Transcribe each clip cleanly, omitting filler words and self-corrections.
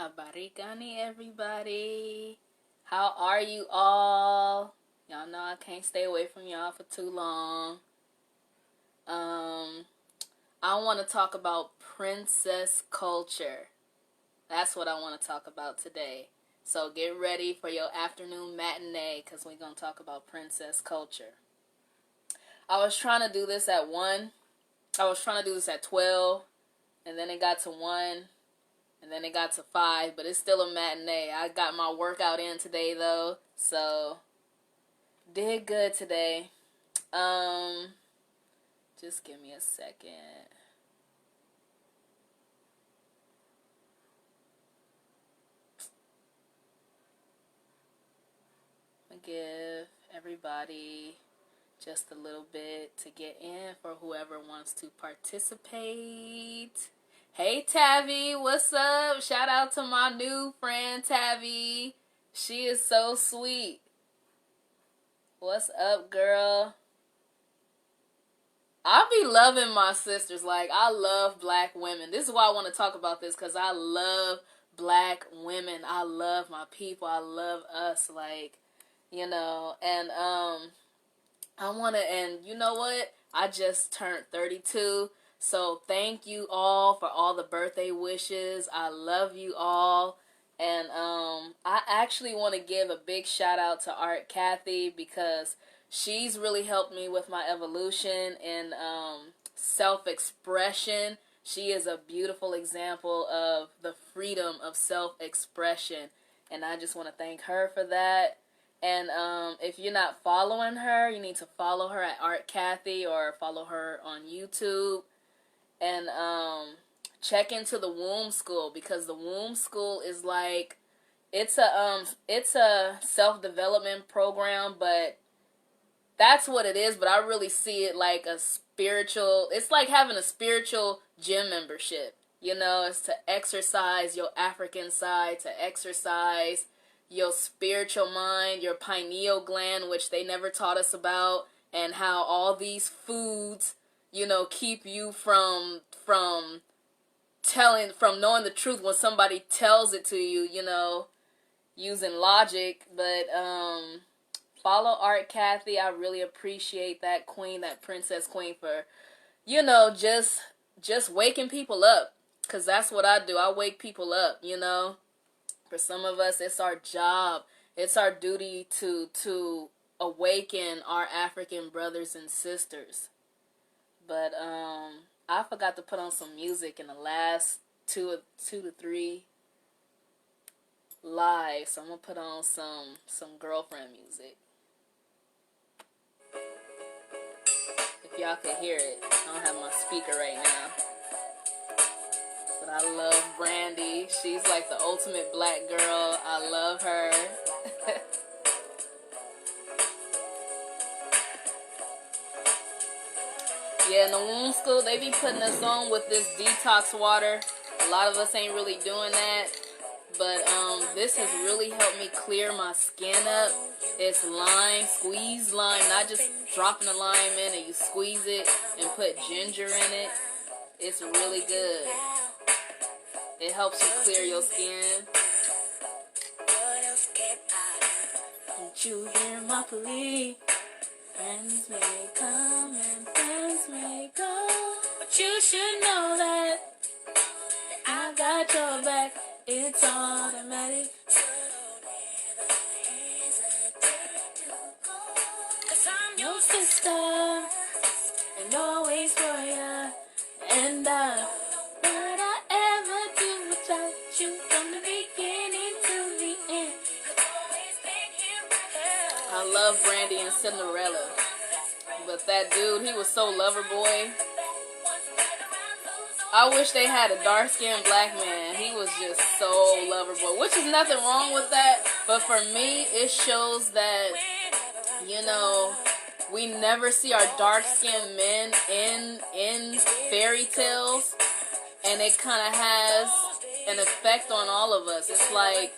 Habarikani, everybody. How are you all? Y'all know I can't stay away from y'all for too long. I want to talk about princess culture. That's what I want to talk about today. So get ready for your afternoon matinee because we're going to talk about princess culture. I was trying to do this at 1. I was trying to do this at 12. And then it got to 1. And then it got to 5. But it's still a matinee. I got my workout in today, though. So, did good today. Just give me a second. I'm going to give everybody just a little bit to get in for whoever wants to participate. Hey, Tavi, what's up? Shout out to my new friend, Tavi. She is so sweet. What's up, girl? I be loving my sisters. Like, I love black women. This is why I want to talk about this, because I love black women. I love my people. I love us. Like, you know, and, I want to, and you know what? I just turned 32. So thank you all for all the birthday wishes. I love you all. And I actually want to give a big shout out to Art Kathy because she's really helped me with my evolution in self-expression. She is a beautiful example of the freedom of self-expression. And I just want to thank her for that. And if you're not following her, you need to follow her at Art Kathy or follow her on YouTube. And check into the womb school, because the womb school is like, it's a self-development program, but that's what it is. But I really see it like a spiritual, it's like having a spiritual gym membership. You know, it's to exercise your African side, to exercise your spiritual mind, your pineal gland, which they never taught us about, and how all these foods, you know, keep you from knowing the truth when somebody tells it to you, you know, using logic. But follow Art Kathy. I really appreciate that queen, that princess queen, for, you know, just waking people up, because that's what I do. I wake people up, you know. For some of us, it's our job. It's our duty to awaken our African brothers and sisters. But I forgot to put on some music in the last two to three live, so I'm gonna put on some girlfriend music. If y'all can hear it, I don't have my speaker right now. But I love Brandy. She's like the ultimate black girl. I love her. Yeah, in the womb school, they be putting us on with this detox water. A lot of us ain't really doing that. But this has really helped me clear my skin up. It's lime, squeezed lime, not just dropping the lime in and you squeeze it and put ginger in it. It's really good. It helps you clear your skin. Don't you hear my plea? Friends may come and friends may go, but you should know that I got your back. It's automatic. 'Cause I'm your sister and always for ya. And what I ever do without you from the beginning to the end. I love Brandy and Cinderella, but that dude, he was so lover boy. I wish they had a dark-skinned black man. He was just so lover boy, which is nothing wrong with that. But for me, it shows that, you know, we never see our dark-skinned men in fairy tales, and it kind of has an effect on all of us. It's like,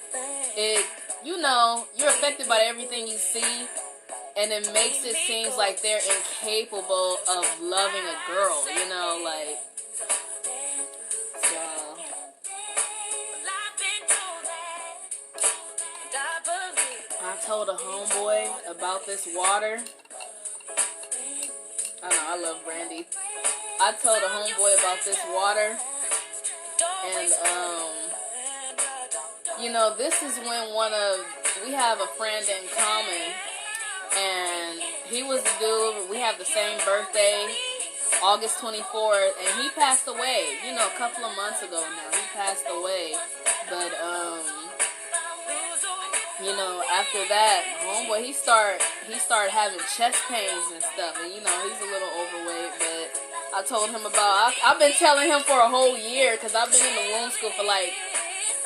you know, you're affected by everything you see, and it makes it seem like they're incapable of loving a girl, you know, like, so. told a homeboy about this water. I know, I love brandy. I told a homeboy about this water, and you know, this is when we have a friend in common, and he was the dude, we have the same birthday, August 24th, and he passed away, you know, a couple of months ago now. He passed away, but you know, after that, homeboy, he started having chest pains and stuff, and you know, he's a little overweight, but I told him I've been telling him for a whole year, because I've been in the womb school for like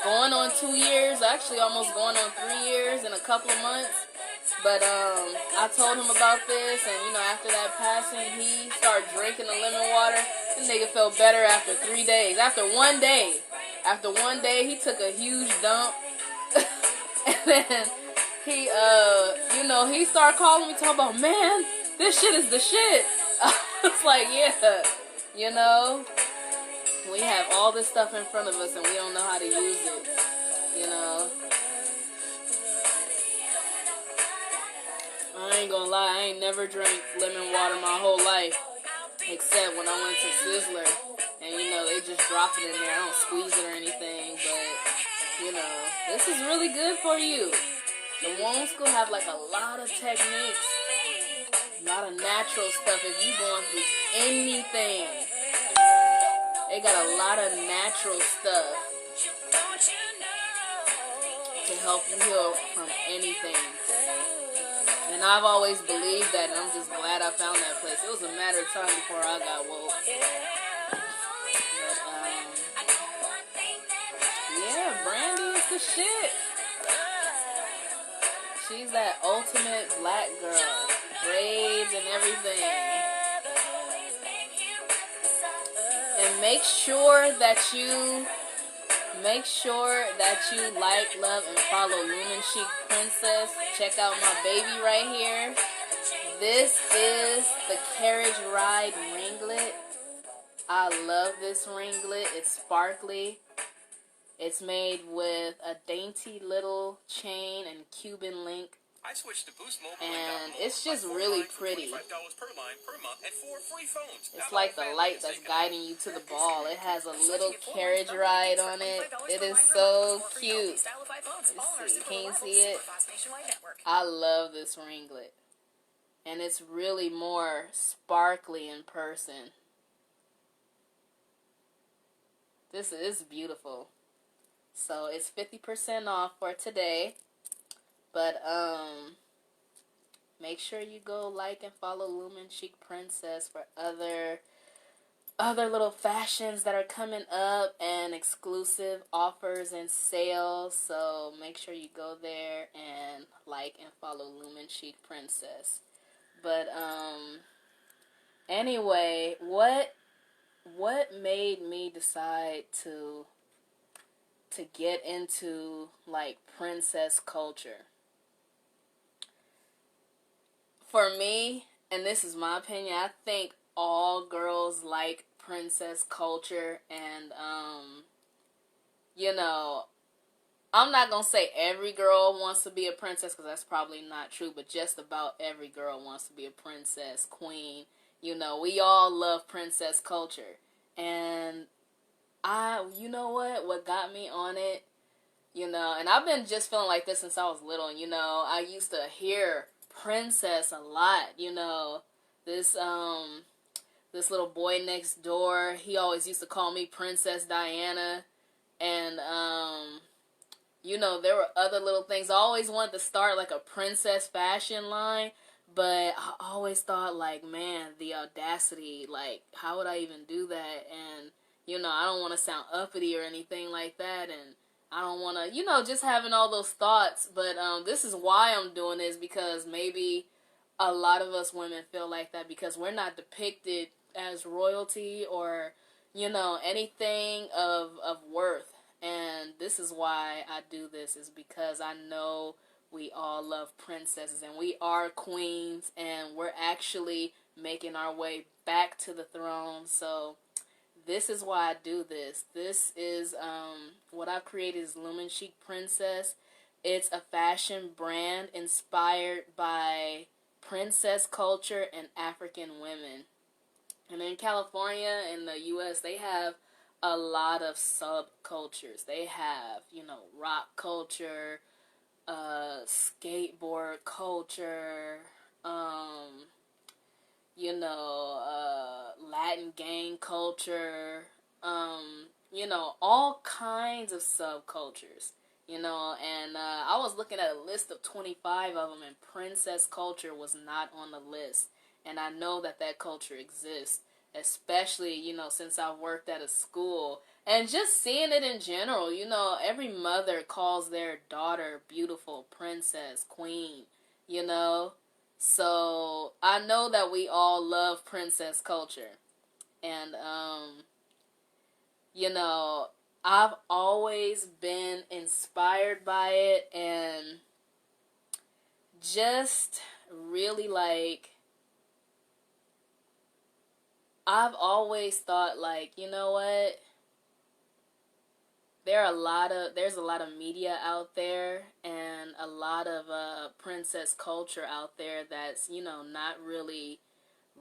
going on 2 years, actually almost going on 3 years in a couple of months. But I told him about this, and you know, after that passing, he started drinking the lemon water. The nigga felt better after 3 days. After one day, he took a huge dump, and then he, you know, he started calling me, talking about, man, this shit is the shit. I was like, yeah, you know, we have all this stuff in front of us, and we don't know how to use it, you know. I ain't gonna lie, I ain't never drank lemon water my whole life, except when I went to Sizzler, and you know, they just drop it in there. I don't squeeze it or anything, but you know, this is really good for you. The womb school have like a lot of techniques, a lot of natural stuff. If you going through anything, they got a lot of natural stuff to help you heal from anything. And I've always believed that, and I'm just glad I found that place. It was a matter of time before I got woke. But, yeah, Brandy is the shit. She's that ultimate black girl. Braids and everything. And make sure that you like, love, and follow Lumen Chic Princess. Check out my baby right here. This is the Carriage Ride ringlet. I love this ringlet. It's sparkly. It's made with a dainty little chain and Cuban link. I switched to Boost Mobile, and it's just really pretty. It's like the light that's guiding you to the ball. It has a little carriage ride on it. It is so cute. Let's see. Can you see it? I love this ringlet. And it's really more sparkly in person. This is beautiful. So it's 50% off for today. But make sure you go like and follow Lumen Chic Princess for other little fashions that are coming up and exclusive offers and sales. So make sure you go there and like and follow Lumen Chic Princess. But anyway, what made me decide to get into like princess culture? For me, and this is my opinion, I think all girls like princess culture, and you know, I'm not gonna say every girl wants to be a princess, because that's probably not true, but just about every girl wants to be a princess, queen. You know, we all love princess culture, and you know what got me on it, you know, and I've been just feeling like this since I was little. You know, I used to hear princess a lot, you know, this little boy next door, he always used to call me Princess Diana, and you know, there were other little things. I always wanted to start like a princess fashion line, but I always thought, like, man, the audacity, like, how would I even do that? And you know, I don't want to sound uppity or anything like that, and I don't want to, you know, just having all those thoughts. But this is why I'm doing this, because maybe a lot of us women feel like that because we're not depicted as royalty or, you know, anything of worth. And this is why I do this, is because I know we all love princesses and we are queens, and we're actually making our way back to the throne. So this is why I do this. This is what I've created is Lumen Chic Princess. It's a fashion brand inspired by princess culture and African women. And in California, in the U.S., they have a lot of subcultures. They have, rock culture, skateboard culture, Latin gang culture, all kinds of subcultures, and I was looking at a list of 25 of them, and princess culture was not on the list. And I know that culture exists, especially, since I've worked at a school. And just seeing it in general, every mother calls their daughter beautiful, princess, queen, So I know that we all love princess culture. And, I've always been inspired by it, and just really I've always thought you know what? There's a lot of media out there, and a lot of princess culture out there that's, not really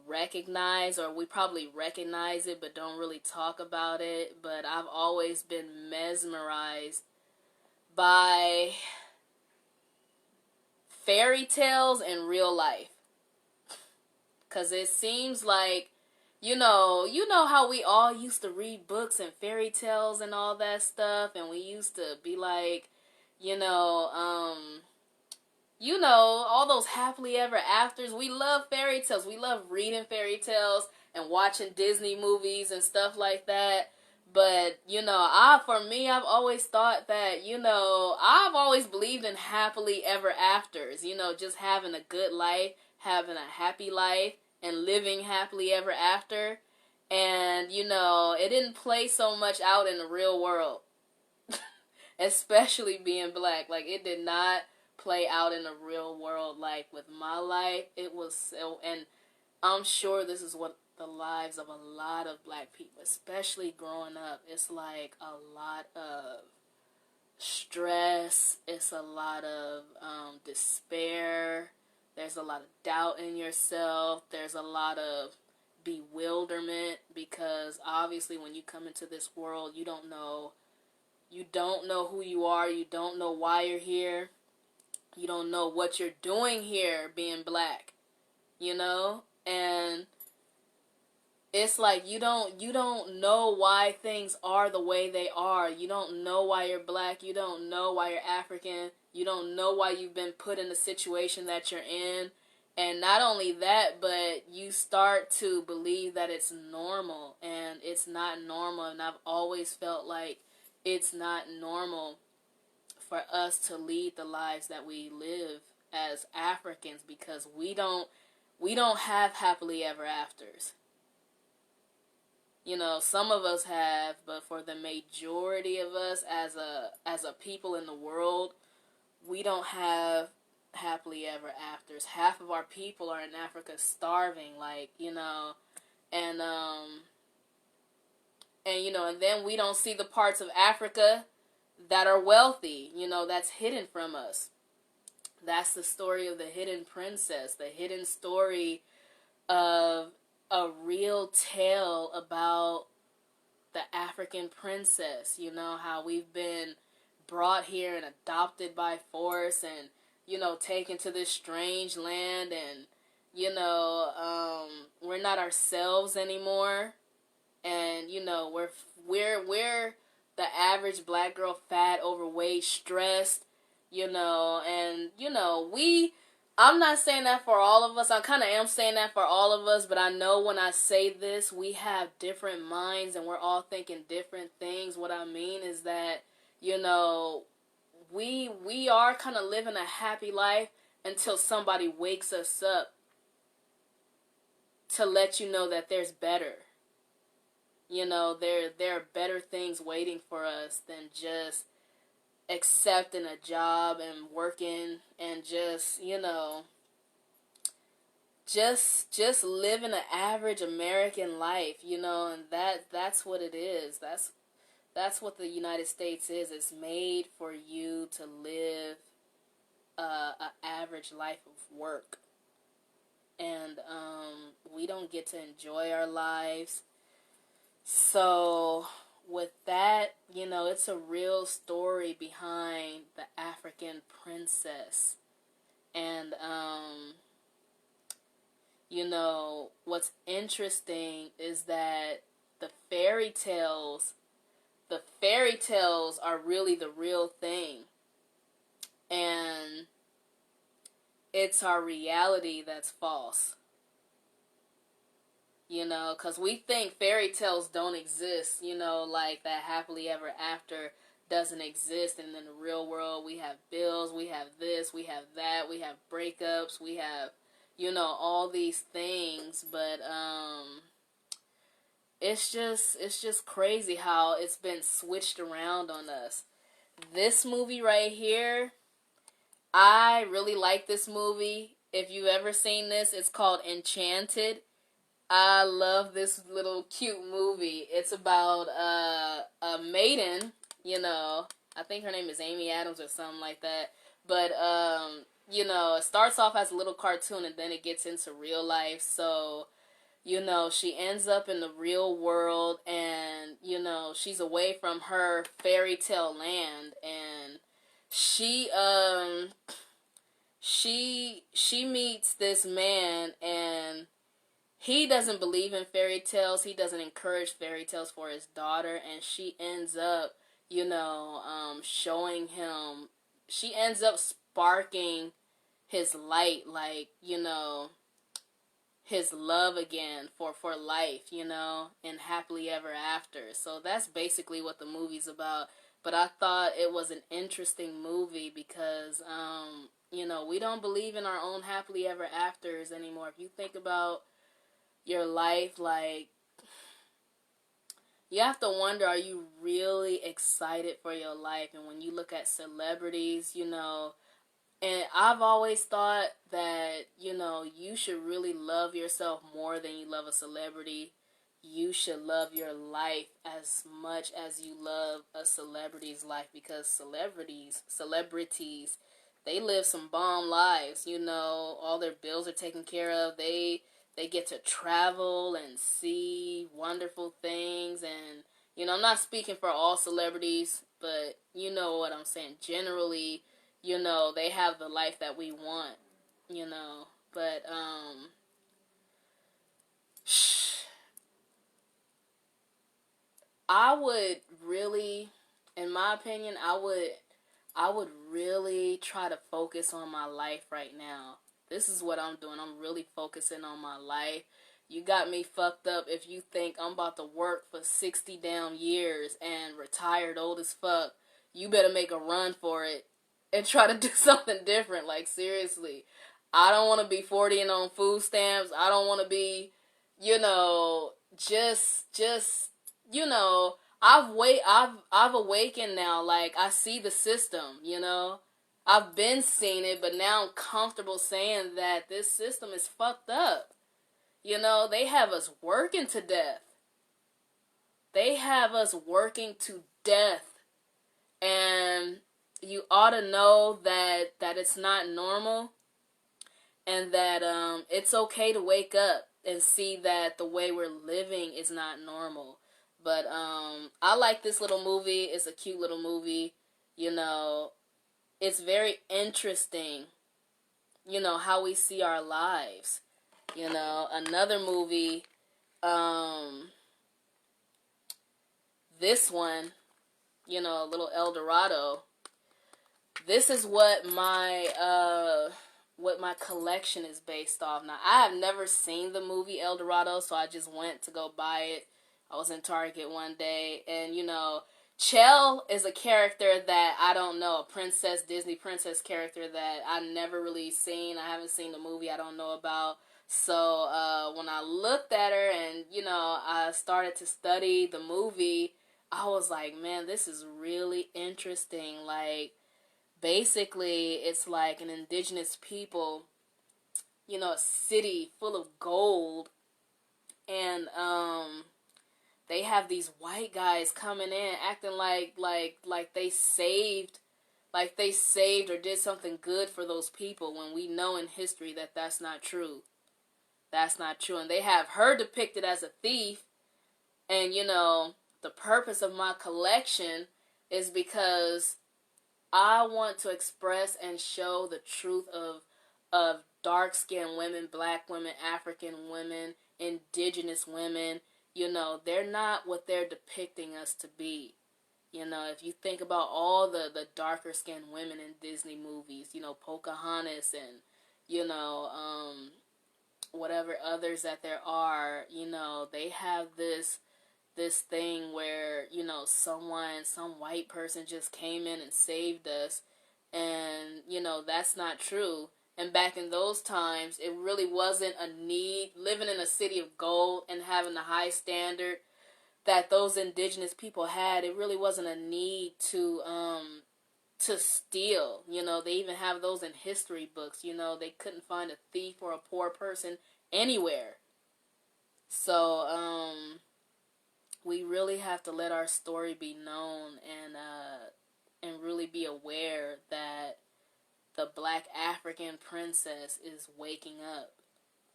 recognized, or we probably recognize it but don't really talk about it. But I've always been mesmerized by fairy tales in real life, because it seems like you know how we all used to read books and fairy tales and all that stuff, and we used to be like, all those happily ever afters. We love fairy tales. We love reading fairy tales and watching Disney movies and stuff like that. But, I've always thought that, I've always believed in happily ever afters, just having a good life, having a happy life, and living happily ever after. And, it didn't play so much out in the real world, especially being black. It did not play out in the real world. With my life, it was so, and I'm sure this is what the lives of a lot of black people, especially growing up, it's a lot of stress, it's a lot of despair, there's a lot of doubt in yourself, there's a lot of bewilderment, because obviously when you come into this world, you don't know who you are, you don't know why you're here, you don't know what you're doing here being black, and it's you don't know why things are the way they are. You don't know why you're black. You don't know why you're African. You don't know why you've been put in the situation that you're in. And not only that, but you start to believe that it's normal, and it's not normal. And I've always felt like it's not normal for us to lead the lives that we live as Africans, because we don't have happily ever afters. Some of us have, but for the majority of us as a people in the world, we don't have happily ever afters. Half of our people are in Africa starving, and then we don't see the parts of Africa that are wealthy, that's hidden from us. That's the story of the hidden princess, the hidden story of a real tale about the African princess, how we've been brought here and adopted by force, and, taken to this strange land, and, we're not ourselves anymore, and, we're the average black girl, fat, overweight, stressed, and, I'm not saying that for all of us. I kind of am saying that for all of us, but I know when I say this, we have different minds and we're all thinking different things. What I mean is that, we are kind of living a happy life until somebody wakes us up to let you know that there's better. There are better things waiting for us than just accepting a job and working and just living an average American life, and that's what it is. That's what the United States is. It's made for you to live a average life of work, and we don't get to enjoy our lives. So with that, it's a real story behind the African princess. And what's interesting is that the fairy tales are really the real thing. And it's our reality that's false. Because we think fairy tales don't exist, like that happily ever after doesn't exist. And in the real world, we have bills, we have this, we have that, we have breakups, we have, all these things. But it's just crazy how it's been switched around on us. This movie right here, I really like this movie. If you've ever seen this, it's called Enchanted. I love this little cute movie. It's about a maiden, I think her name is Amy Adams or something like that. But, it starts off as a little cartoon and then it gets into real life. So, she ends up in the real world and, she's away from her fairy tale land. And she meets this man, and he doesn't believe in fairy tales. He doesn't encourage fairy tales for his daughter, and she ends up, showing him. She ends up sparking his light, like, his love again for life, and happily ever after. So that's basically what the movie's about. But I thought it was an interesting movie because, we don't believe in our own happily ever afters anymore. If you think about your life, like, you have to wonder, are you really excited for your life? And when you look at celebrities, and I've always thought that, you should really love yourself more than you love a celebrity. You should love your life as much as you love a celebrity's life, because celebrities, they live some bomb lives, all their bills are taken care of. They get to travel and see wonderful things. And, I'm not speaking for all celebrities, but you know what I'm saying. Generally, they have the life that we want, But, I would really, in my opinion, I would really try to focus on my life right now. This is what I'm doing. I'm really focusing on my life. You got me fucked up if you think I'm about to work for 60 damn years and retired old as fuck. You better make a run for it and try to do something different. Like, seriously. I don't want to be 40 and on food stamps. I don't want to be, just I've awakened now. Like, I see the system, I've been seeing it, but now I'm comfortable saying that this system is fucked up. They have us working to death. They have us working to death. And you ought to know that it's not normal, and that it's okay to wake up and see that the way we're living is not normal. But I like this little movie. It's a cute little movie. It's very interesting, how we see our lives. Another movie, this one, Little El Dorado. This is what my collection is based off. Now, I have never seen the movie El Dorado, so I just went to go buy it. I was in Target one day, and, Chell is a character that I don't know, a Disney princess character that I never really seen. I haven't seen the movie, I don't know about. So, when I looked at her and, I started to study the movie, I was like, man, this is really interesting. Like, basically, it's like an indigenous people, a city full of gold, and, they have these white guys coming in acting like they saved like they saved or did something good for those people, when we know in history that that's not true. That's not true. And they have her depicted as a thief. And, you know, the purpose of my collection is because I want to express and show the truth of dark-skinned women, black women, African women, indigenous women. You know, they're not what they're depicting us to be. You know, if you think about all the darker-skinned women in Disney movies, you know, Pocahontas and, you know, whatever others that there are, you know, they have this thing where, you know, some white person just came in and saved us. And, you know, that's not true. And back in those times, it really wasn't a need. Living in a city of gold and having the high standard that those indigenous people had, it really wasn't a need to steal. You know, they even have those in history books. You know, they couldn't find a thief or a poor person anywhere. So, we really have to let our story be known, and really be aware that the black African princess is waking up.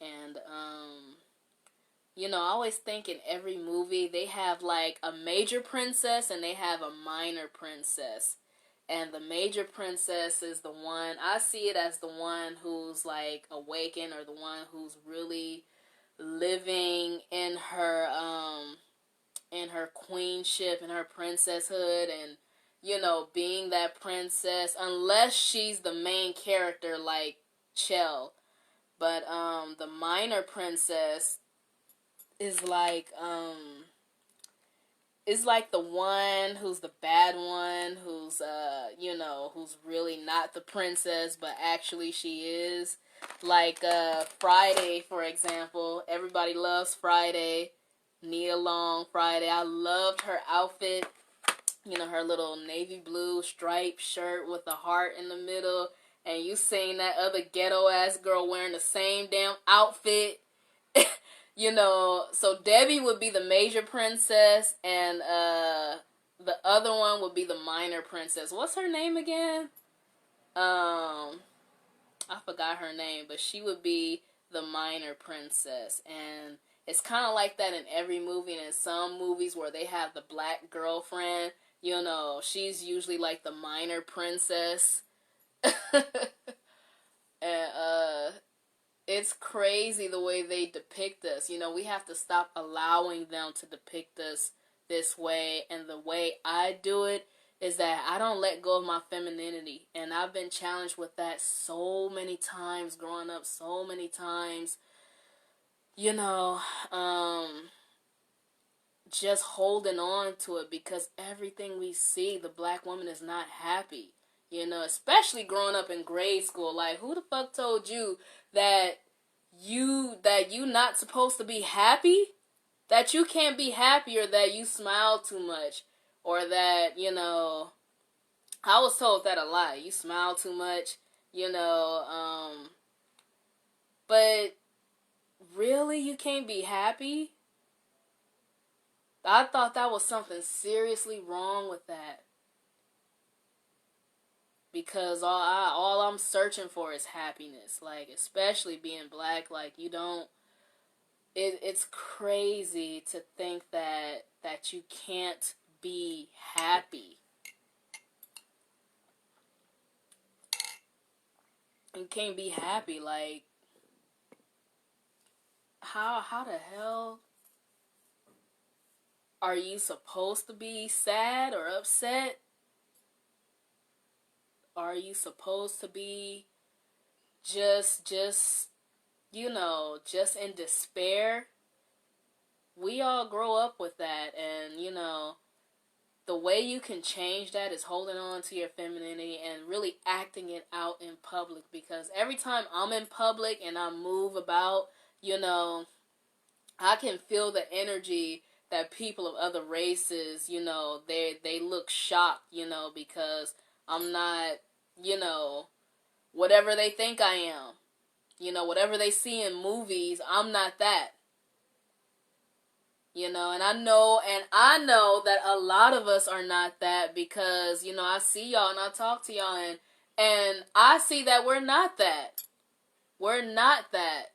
And, you know, I always think in every movie they have like a major princess and they have a minor princess. And the major princess is the one, I see it as the one who's like awakened, or the one who's really living in her queenship and her princesshood, and, you know, being that princess, unless she's the main character like Chell. But the minor princess is like the one who's the bad one, who's you know, who's really not the princess, but actually she is. Like Friday, for example. Everybody loves Friday. Nia Long, Friday. I loved her outfit. You know, her little navy blue striped shirt with a heart in the middle. And you seen that other ghetto ass girl wearing the same damn outfit. You know, so Debbie would be the major princess, and the other one would be the minor princess. What's her name again? I forgot her name, but she would be the minor princess. And it's kind of like that in every movie, and in some movies where they have the black girlfriend, you know, she's usually like the minor princess. And it's crazy the way they depict us. You know, we have to stop allowing them to depict us this way. And the way I do it is that I don't let go of my femininity. And I've been challenged with that so many times growing up, so many times. You know, just holding on to it, because everything we see, the black woman is not happy. You know, especially growing up in grade school. Like, who the fuck told you that you not supposed to be happy? That you can't be happy, or that you smile too much, or that, you know, I was told that a lot. You smile too much, you know, but really, you can't be happy? I thought that was something seriously wrong with that. Because all I'm searching for is happiness. Like, especially being black, like, you don't, it's crazy to think that you can't be happy. You can't be happy, like, how the hell are you supposed to be sad or upset? Are you supposed to be just, you know, just in despair? We all grow up with that, and, you know, the way you can change that is holding on to your femininity and really acting it out in public. Because every time I'm in public and I move about, you know, I can feel the energy that people of other races, you know, they look shocked, you know, because I'm not, you know, whatever they think I am. You know, whatever they see in movies, I'm not that. You know, and I know that a lot of us are not that because, you know, I see y'all and I talk to y'all and I see that we're not that. We're not that.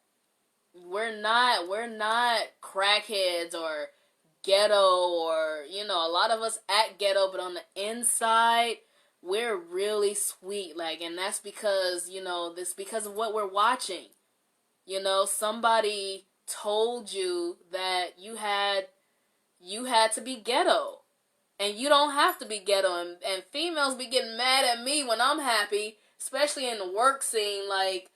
We're not crackheads or ghetto or, you know, a lot of us act ghetto, but on the inside, we're really sweet. Like, and that's because, you know, this because of what we're watching. You know, somebody told you that you had to be ghetto. And you don't have to be ghetto. And females be getting mad at me when I'm happy, especially in the work scene. Like,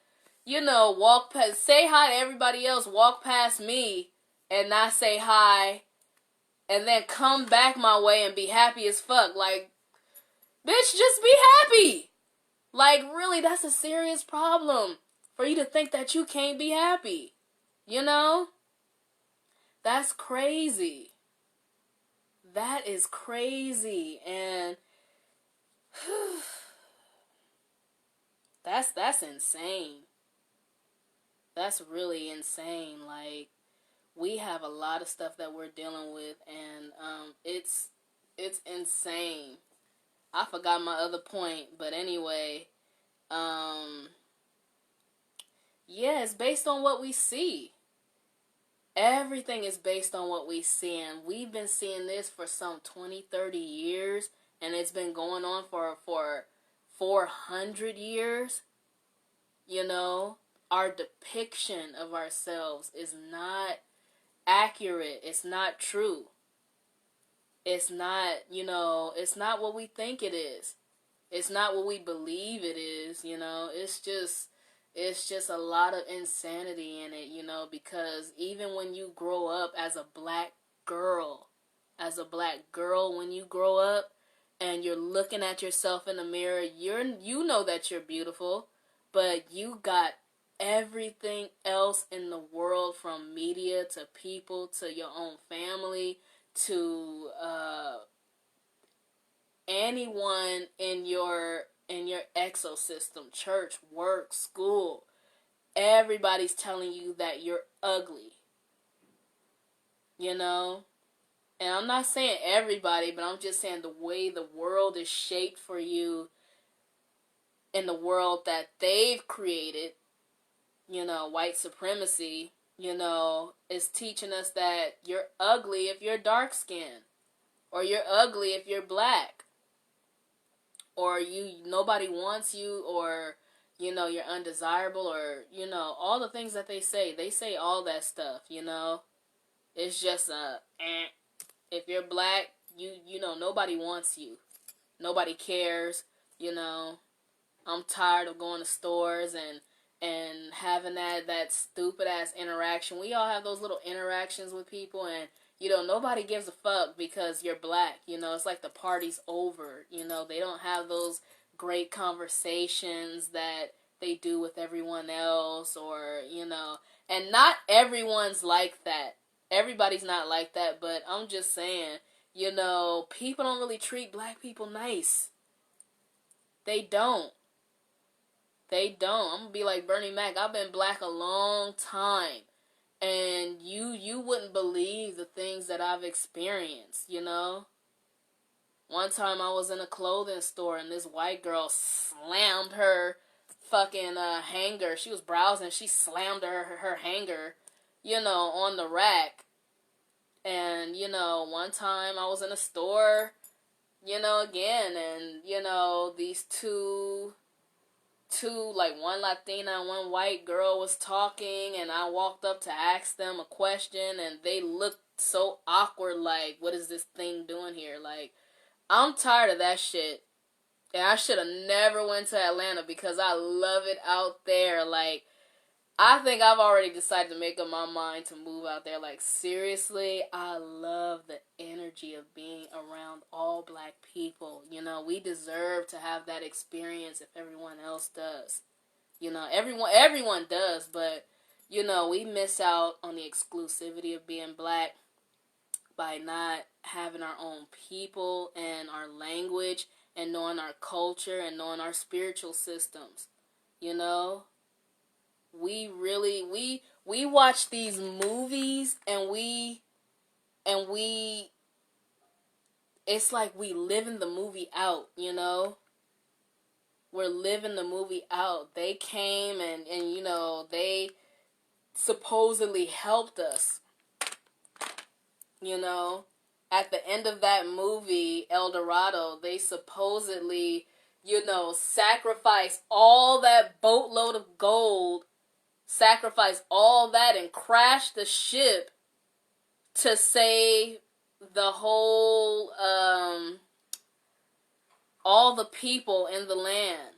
you know, walk past, say hi to everybody else, walk past me and not say hi, and then come back my way and be happy as fuck. Like, bitch, just be happy. Like, really, that's a serious problem for you to think that you can't be happy. You know? That's crazy. That is crazy. And that's insane. That's really insane. Like, we have a lot of stuff that we're dealing with, and it's insane. I forgot my other point, but anyway, yeah, it's based on what we see. Everything is based on what we see, and we've been seeing this for some 20, 30 years, and it's been going on for 400 years. You know, our depiction of ourselves is not accurate. It's not true. It's not, you know, it's not what we think it is. It's not what we believe it is, you know. It's just a lot of insanity in it, you know, because even when you grow up as a black girl, when you grow up and you're looking at yourself in the mirror, you know that you're beautiful, but you got everything else in the world, from media to people to your own family to anyone in your ecosystem, church, work, school. Everybody's telling you that you're ugly, you know. And I'm not saying everybody, but I'm just saying the way the world is shaped for you in the world that they've created, you know, white supremacy, you know, is teaching us that you're ugly if you're dark skinned, or you're ugly if you're black, or nobody wants you, or, you know, you're undesirable, or, you know, all the things that they say all that stuff, you know. It's just if you're black, you know, nobody wants you, nobody cares, you know. I'm tired of going to stores and having that stupid ass interaction. We all have those little interactions with people, and, you know, nobody gives a fuck because you're black. You know, it's like the party's over. You know, they don't have those great conversations that they do with everyone else, or, you know, and not everyone's like that. Everybody's not like that, but I'm just saying, you know, people don't really treat black people nice. They don't. They don't. I'm gonna be like Bernie Mac. I've been black a long time, and you wouldn't believe the things that I've experienced, you know. One time I was in a clothing store, and this white girl slammed her fucking hanger. She was browsing. She slammed her hanger, you know, on the rack. And, you know, one time I was in a store, you know, again, and, you know, these two, like, one Latina and one white girl was talking, and I walked up to ask them a question, and they looked so awkward, like, what is this thing doing here? Like, I'm tired of that shit. And I should have never went to Atlanta because I love it out there. Like, I think I've already decided to make up my mind to move out there. Like, seriously, I love the energy of being around all black people. You know, we deserve to have that experience if everyone else does. You know, everyone does, but, you know, we miss out on the exclusivity of being black by not having our own people and our language and knowing our culture and knowing our spiritual systems. You know? We really, we watch these movies and we And it's like we living the movie out, you know? We're living the movie out. They came and you know, they supposedly helped us, you know? At the end of that movie, El Dorado, they supposedly, you know, sacrificed all that boatload of gold, sacrificed all that and crashed the ship to save the whole, all the people in the land.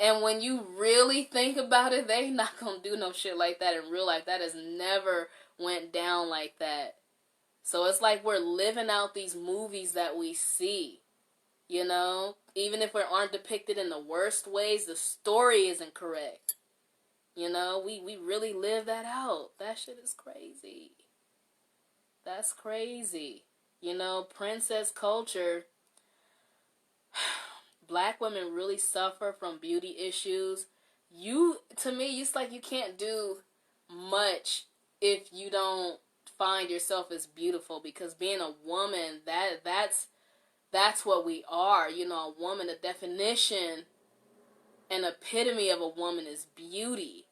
And when you really think about it, they not gonna do no shit like that in real life. That has never went down like that. So it's like we're living out these movies that we see, you know? Even if we aren't depicted in the worst ways, the story isn't correct. You know, we really live that out. That shit is crazy. That's crazy. You know, princess culture, black women really suffer from beauty issues. To me, it's like you can't do much if you don't find yourself as beautiful, because being a woman, that's what we are. You know, a woman, the definition and epitome of a woman is beauty.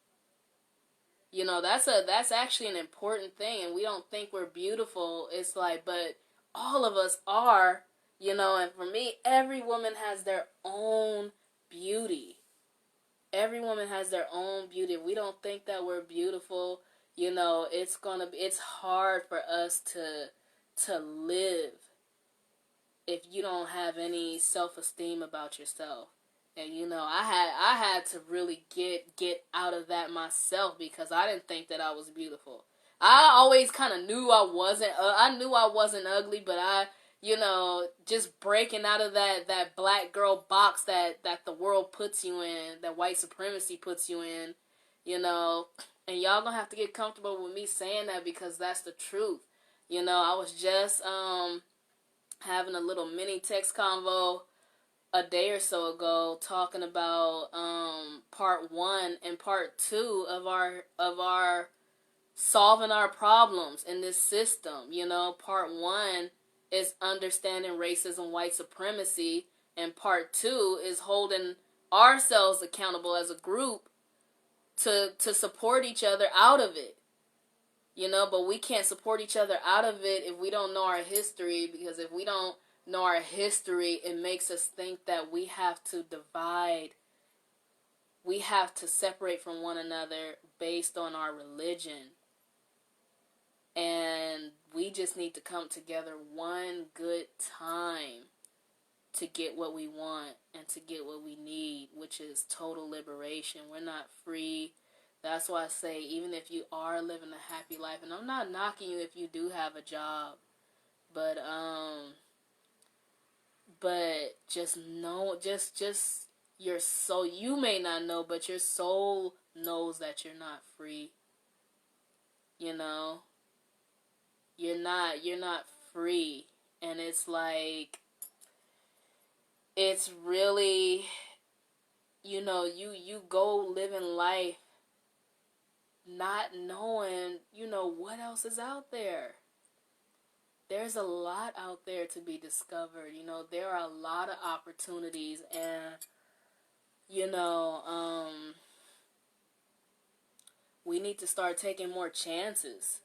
You know, that's actually an important thing, and we don't think we're beautiful. It's like, but all of us are, you know, and for me, every woman has their own beauty. Every woman has their own beauty. If we don't think that we're beautiful, you know, it's hard for us to live if you don't have any self-esteem about yourself. And you know, I had to really get out of that myself, because I didn't think that I was beautiful. I always kind of knew I wasn't. I knew I wasn't ugly, but you know, just breaking out of that black girl box that the world puts you in, that white supremacy puts you in, you know. And y'all gonna have to get comfortable with me saying that, because that's the truth. You know, I was just having a little mini text convo a day or so ago, talking about part 1 and part 2 of our solving our problems in this system. You know, part 1 is understanding racism, white supremacy, and part 2 is holding ourselves accountable as a group to support each other out of it. You know, but we can't support each other out of it if we don't know our history, because if we don't know our history, it makes us think that we have to divide. We have to separate from one another based on our religion. And we just need to come together one good time to get what we want and to get what we need, which is total liberation. We're not free. That's why I say, even if you are living a happy life, and I'm not knocking you if you do have a job, but just know, just your soul, you may not know, but your soul knows that you're not free. You know, you're not free. And it's like, it's really, you know, you go living life not knowing, you know, what else is out there. There's a lot out there to be discovered. You know, there are a lot of opportunities, and, you know, we need to start taking more chances.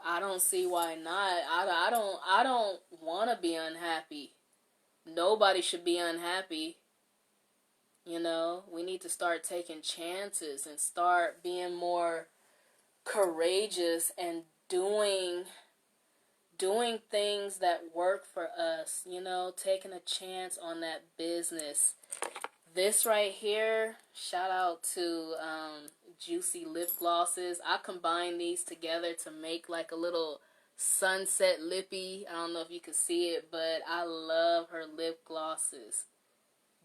I don't see why not. I don't want to be unhappy. Nobody should be unhappy. You know, we need to start taking chances and start being more courageous and doing things that work for us. You know, taking a chance on that business. This right here, shout out to Juicy lip glosses. I combine these together to make like a little sunset lippy. I don't know if you can see it, but I love her lip glosses.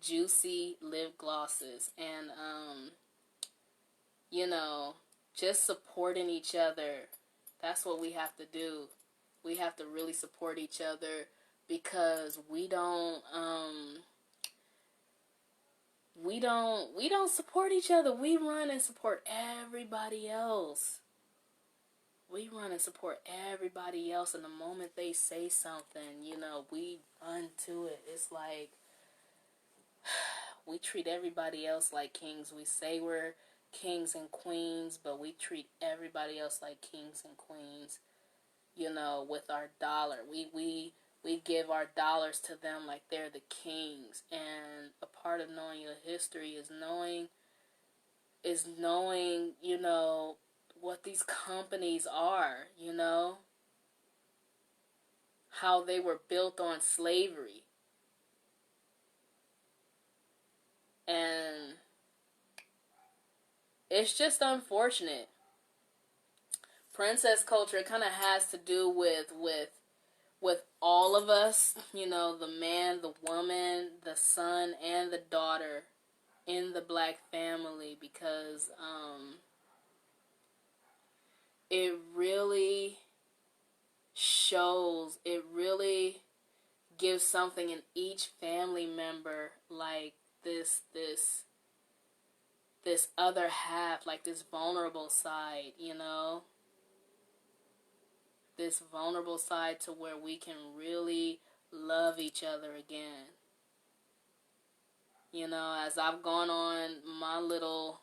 Juicy lip glosses. And you know, just supporting each other. That's what we have to do. We have to really support each other, because we don't support each other. We run and support everybody else. we run and support everybody else, and the moment they say something, you know, we run to it. It's like we treat everybody else like kings. We say we're kings and queens, but we treat everybody else like kings and queens, you know, with our dollar. We give our dollars to them like they're the kings. And a part of knowing your history is knowing, you know, what these companies are, you know, how they were built on slavery. And it's just unfortunate. Princess culture kind of has to do with all of us, you know, the man, the woman, the son, and the daughter in the black family, because it really shows, it really gives something in each family member, like this other half, like this vulnerable side, you know, this vulnerable side to where we can really love each other again. You know, as I've gone on my little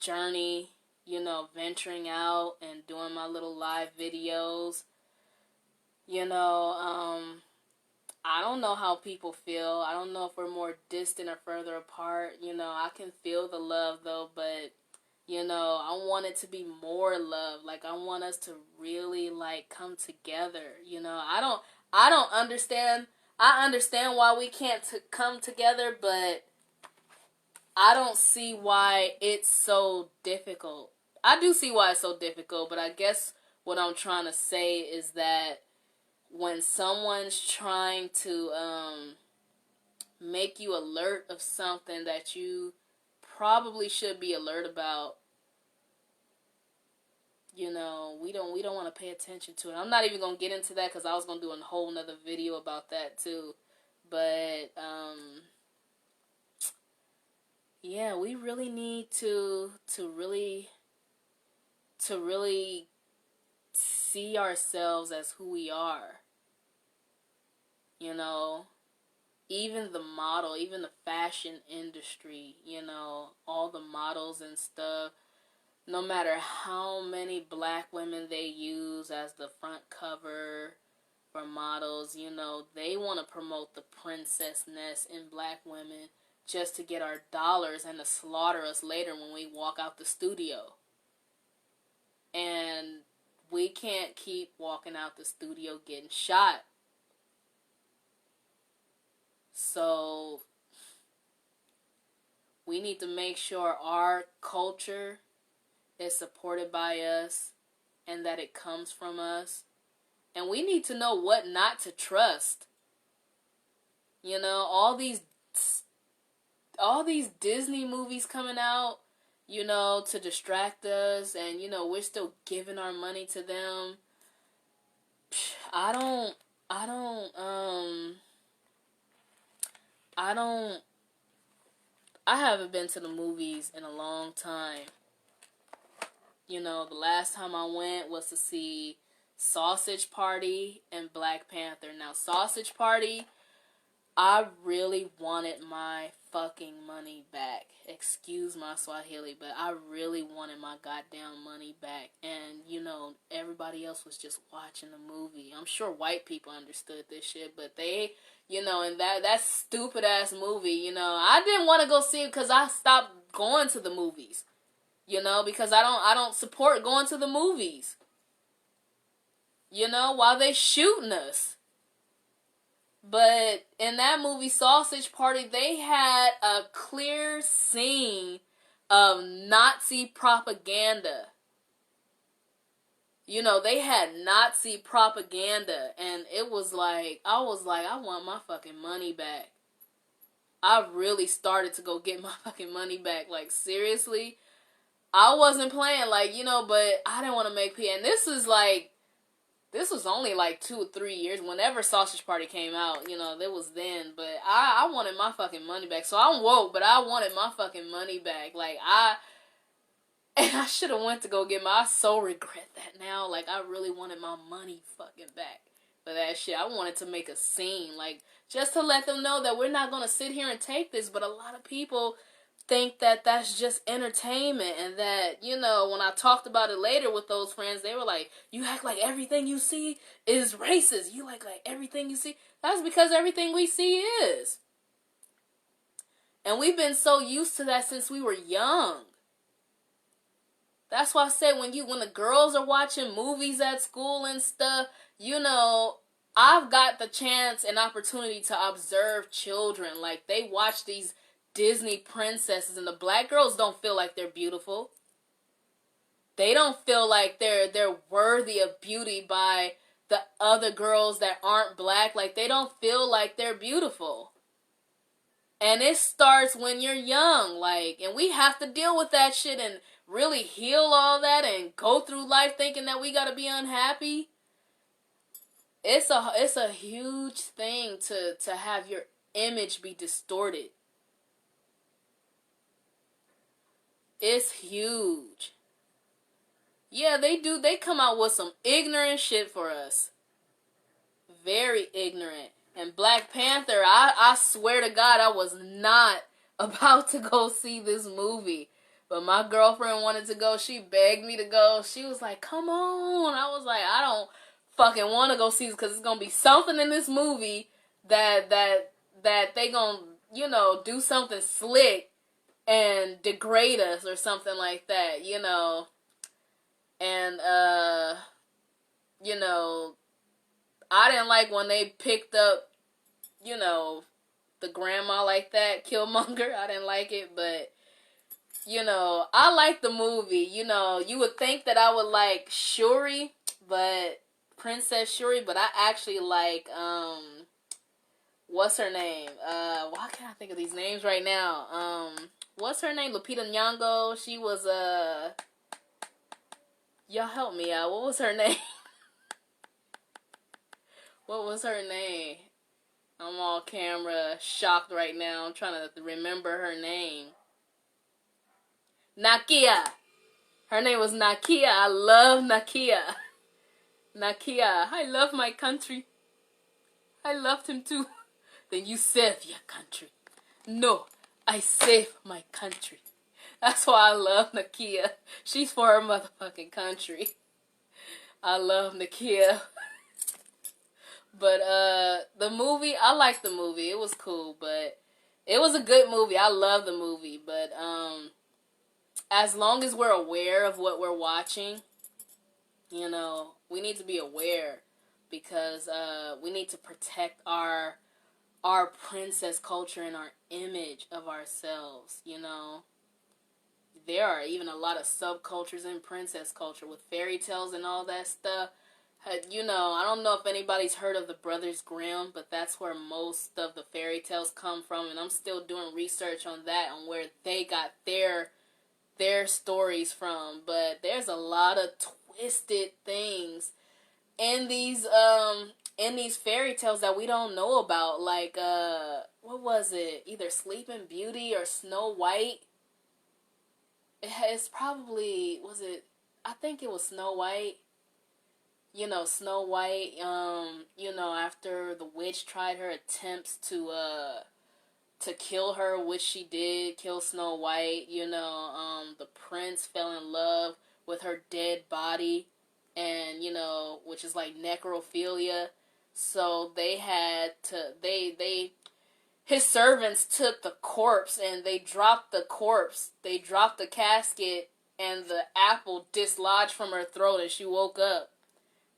journey, you know, venturing out and doing my little live videos, you know, I don't know how people feel. I don't know if we're more distant or further apart. You know, I can feel the love though, but you know, I want it to be more love. Like, I want us to really like come together. You know, I don't understand. I understand why we can't come together, but I don't see why it's so difficult. I do see why it's so difficult, but I guess what I'm trying to say is that when someone's trying to make you alert of something that you probably should be alert about, you know, we don't want to pay attention to it. I'm not even going to get into that because I was going to do a whole nother video about that too. But, yeah, we really need to really see ourselves as who we are. You know, even the model, even the fashion industry, you know, all the models and stuff, no matter how many black women they use as the front cover for models, you know, they want to promote the princessness in black women just to get our dollars and to slaughter us later when we walk out the studio. And we can't keep walking out the studio getting shot. So we need to make sure our culture is supported by us and that it comes from us. And we need to know what not to trust. You know, all these Disney movies coming out, you know, to distract us, and you know, we're still giving our money to them. I haven't been to the movies in a long time. You know, the last time I went was to see Sausage Party and Black Panther. Now, Sausage Party, I really wanted my fucking money back. Excuse my Swahili, but I really wanted my goddamn money back. And, you know, everybody else was just watching the movie. I'm sure white people understood this shit, but they, you know, and that stupid ass movie, you know, I didn't want to go see it because I stopped going to the movies. You know, because I don't support going to the movies. You know, while they shooting us. But in that movie, Sausage Party, they had a clear scene of Nazi propaganda. You know, they had Nazi propaganda. And it was like, I want my fucking money back. I really started to go get my fucking money back. Like, seriously? I wasn't playing, like, you know, but I didn't want to make and this was only like 2 or 3 years, whenever Sausage Party came out, you know, it was then, but I wanted my fucking money back, so I'm woke, but I wanted my fucking money back, like, And I should have went to go get I so regret that now. Like, I really wanted my money fucking back for that shit. I wanted to make a scene, like, just to let them know that we're not going to sit here and take this. But a lot of people think that that's just entertainment, and that, you know, when I talked about it later with those friends, they were like, you act like everything you see is racist. You like everything you see. That's because everything we see is. And we've been so used to that since we were young. That's why I said when the girls are watching movies at school and stuff, you know, I've got the chance and opportunity to observe children. Like, they watch these Disney princesses, and the black girls don't feel like they're beautiful. They don't feel like they're worthy of beauty by the other girls that aren't black. Like, they don't feel like they're beautiful. And it starts when you're young, like, and we have to deal with that shit and really heal all that and go through life thinking that we gotta be unhappy. It's a huge thing to have your image be distorted. It's huge. Yeah, they do. They come out with some ignorant shit for us. Very ignorant. And Black Panther, I swear to God, I was not about to go see this movie. But my girlfriend wanted to go. She begged me to go. She was like, come on. I was like, I don't fucking want to go see this because it's going to be something in this movie that they going to, you know, do something slick and degrade us or something like that, you know. And, you know, I didn't like when they picked up, you know, the grandma like that, Killmonger. I didn't like it, but, you know, I like the movie. You know, you would think that I would like Shuri, but Princess Shuri, but I actually like, what's her name? Why can't I think of these names right now? What's her name? Lupita Nyong'o. She was, y'all help me out. What was her name? What was her name? I'm all camera shocked right now. I'm trying to remember her name. Nakia. Her name was Nakia. I love Nakia. Nakia. I love my country. I loved him too. Then you save your country. No, I save my country. That's why I love Nakia. She's for her motherfucking country. I love Nakia. But, the movie, I liked the movie. It was cool, but it was a good movie. I love the movie, but, as long as we're aware of what we're watching, you know, we need to be aware because, we need to protect our princess culture and our image of ourselves, you know. There are even a lot of subcultures in princess culture with fairy tales and all that stuff. You know, I don't know if anybody's heard of the Brothers Grimm, but that's where most of the fairy tales come from, and I'm still doing research on that, on where they got their stories from. But there's a lot of twisted things in these fairy tales that we don't know about. Like, what was it? Either Sleeping Beauty or Snow White. It's probably, I think it was Snow White. You know, Snow White, you know, after the witch tried her attempts to kill her, which she did, kill Snow White, you know, the prince fell in love with her dead body, and, you know, which is like necrophilia, so they had to, his servants took the corpse, and they dropped the casket, and the apple dislodged from her throat, and she woke up.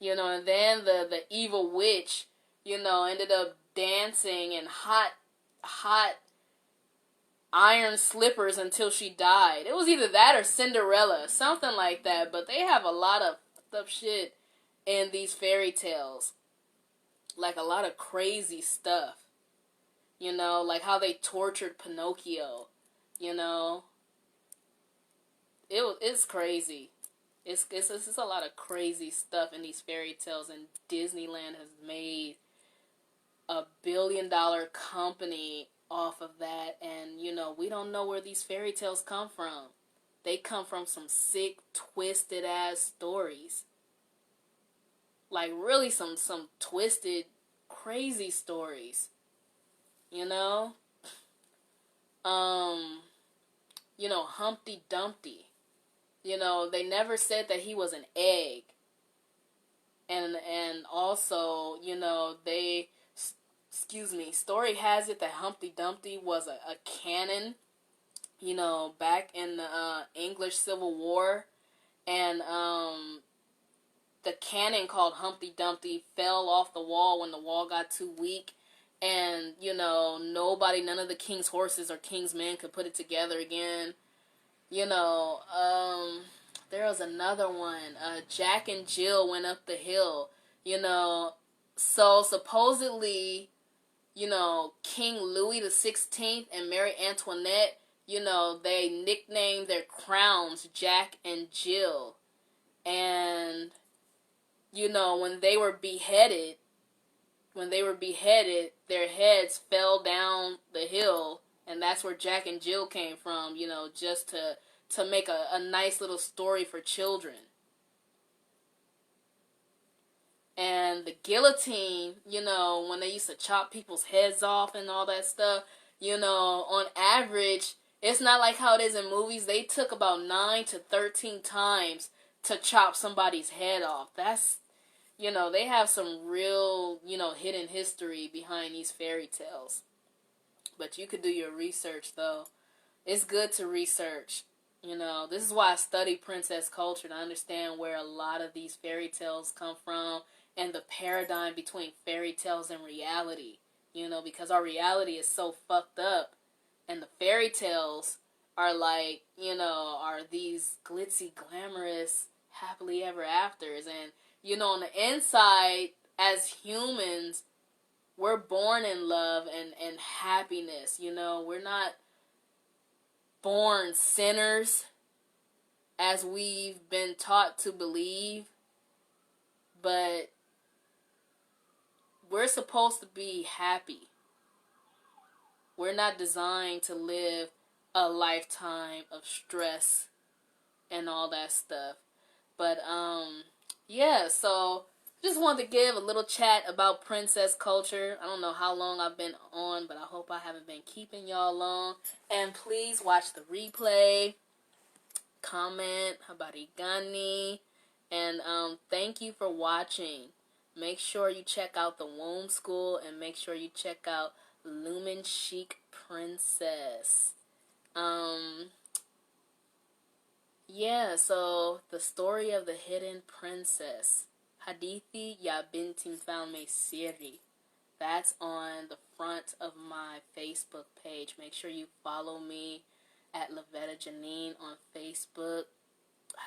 You know, and then the evil witch, you know, ended up dancing in hot iron slippers until she died. It was either that or Cinderella, something like that. But they have a lot of fucked up shit in these fairy tales. Like a lot of crazy stuff. You know, like how they tortured Pinocchio. You know, it's crazy. It's a lot of crazy stuff in these fairy tales, and Disneyland has made $1 billion company off of that, and, you know, we don't know where these fairy tales come from. they come from some sick, twisted ass stories. Like really some twisted, crazy stories. You know? Humpty Dumpty. They never said that he was an egg. And also, story has it that Humpty Dumpty was a cannon, back in the English Civil War. And the cannon called Humpty Dumpty fell off the wall when the wall got too weak. And, none of the king's horses or king's men could put it together again. There was another one. Jack and Jill went up the hill. So supposedly, King Louis the 16th and Mary Antoinette, they nicknamed their crowns Jack and Jill. And, when they were beheaded, their heads fell down the hill, and that's where Jack and Jill came from, just to make a nice little story for children. And the guillotine, when they used to chop people's heads off and all that stuff, on average, it's not like how it is in movies. They took about 9 to 13 times to chop somebody's head off. That's, they have some real, hidden history behind these fairy tales. But you could do your research, though. It's good to research. This is why I study princess culture, to understand where a lot of these fairy tales come from and the paradigm between fairy tales and reality. Because our reality is so fucked up, and the fairy tales are like, are these glitzy, glamorous, happily ever afters. And, on the inside, as humans, we're born in love and happiness. We're not born sinners, as we've been taught to believe, but we're supposed to be happy. We're not designed to live a lifetime of stress and all that stuff. But so just wanted to give a little chat about princess culture. I don't know how long I've been on, but I hope I haven't been keeping y'all long. And please watch the replay, comment, habarigani, and thank you for watching. Make sure you check out the Womb School, and make sure you check out Lumen Chic Princess. So the story of the hidden princess. Hadithi ya binti mfalme siri. That's on the front of my Facebook page. Make sure you follow me at Lovetta Janeine on Facebook.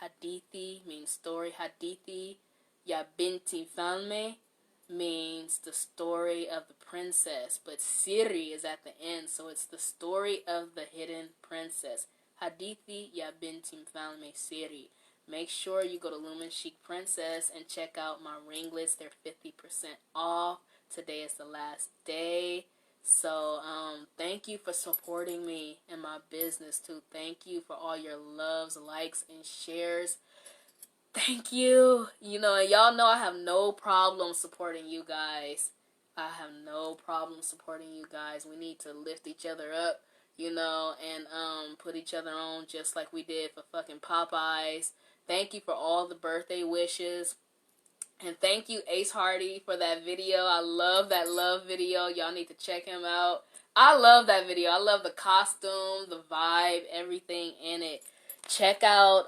Hadithi means story. Hadithi ya binti mfalme means the story of the princess. But siri is at the end, so it's the story of the hidden princess. Hadithi ya binti mfalme siri. Make sure you go to Lumen Chic Princess and check out my ringlets. They're 50% off. Today is the last day. So, thank you for supporting me in my business, too. Thank you for all your loves, likes, and shares. Thank you. And y'all know I have no problem supporting you guys. I have no problem supporting you guys. We need to lift each other up, and put each other on just like we did for fucking Popeyes. Thank you for all the birthday wishes. And thank you, Ace Hardy, for that video. I love that love video. Y'all need to check him out. I love that video. I love the costume, the vibe, everything in it. Check out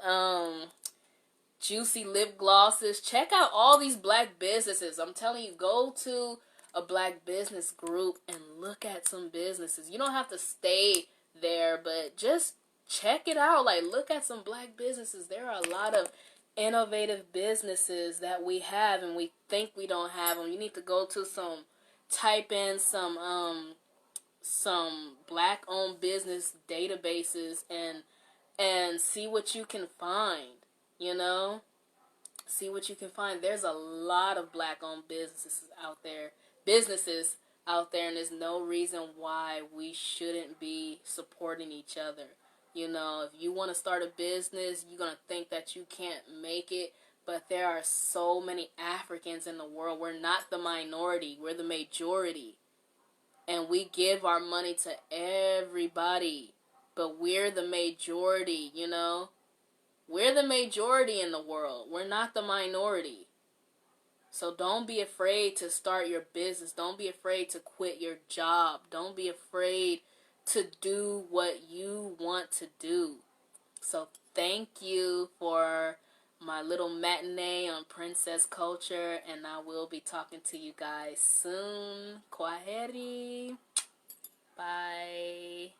Juicy Lip Glosses. Check out all these black businesses. I'm telling you, go to a black business group and look at some businesses. You don't have to stay there, but just check it out. Like, look at some black businesses. There are a lot of innovative businesses that we have, and we think we don't have them. You need to go to type in some black-owned business databases and see what you can find. See what you can find. There's a lot of black-owned businesses out there, and there's no reason why we shouldn't be supporting each other. You know, if you want to start a business, you're going to think that you can't make it. But there are so many Africans in the world. We're not the minority. We're the majority. And we give our money to everybody. But we're the majority, you know. We're the majority in the world. We're not the minority. So don't be afraid to start your business. Don't be afraid to quit your job. Don't be afraid to do what you want to do. So thank you for my little matinee on princess culture, and I will be talking to you guys soon. Kwaheri. Bye.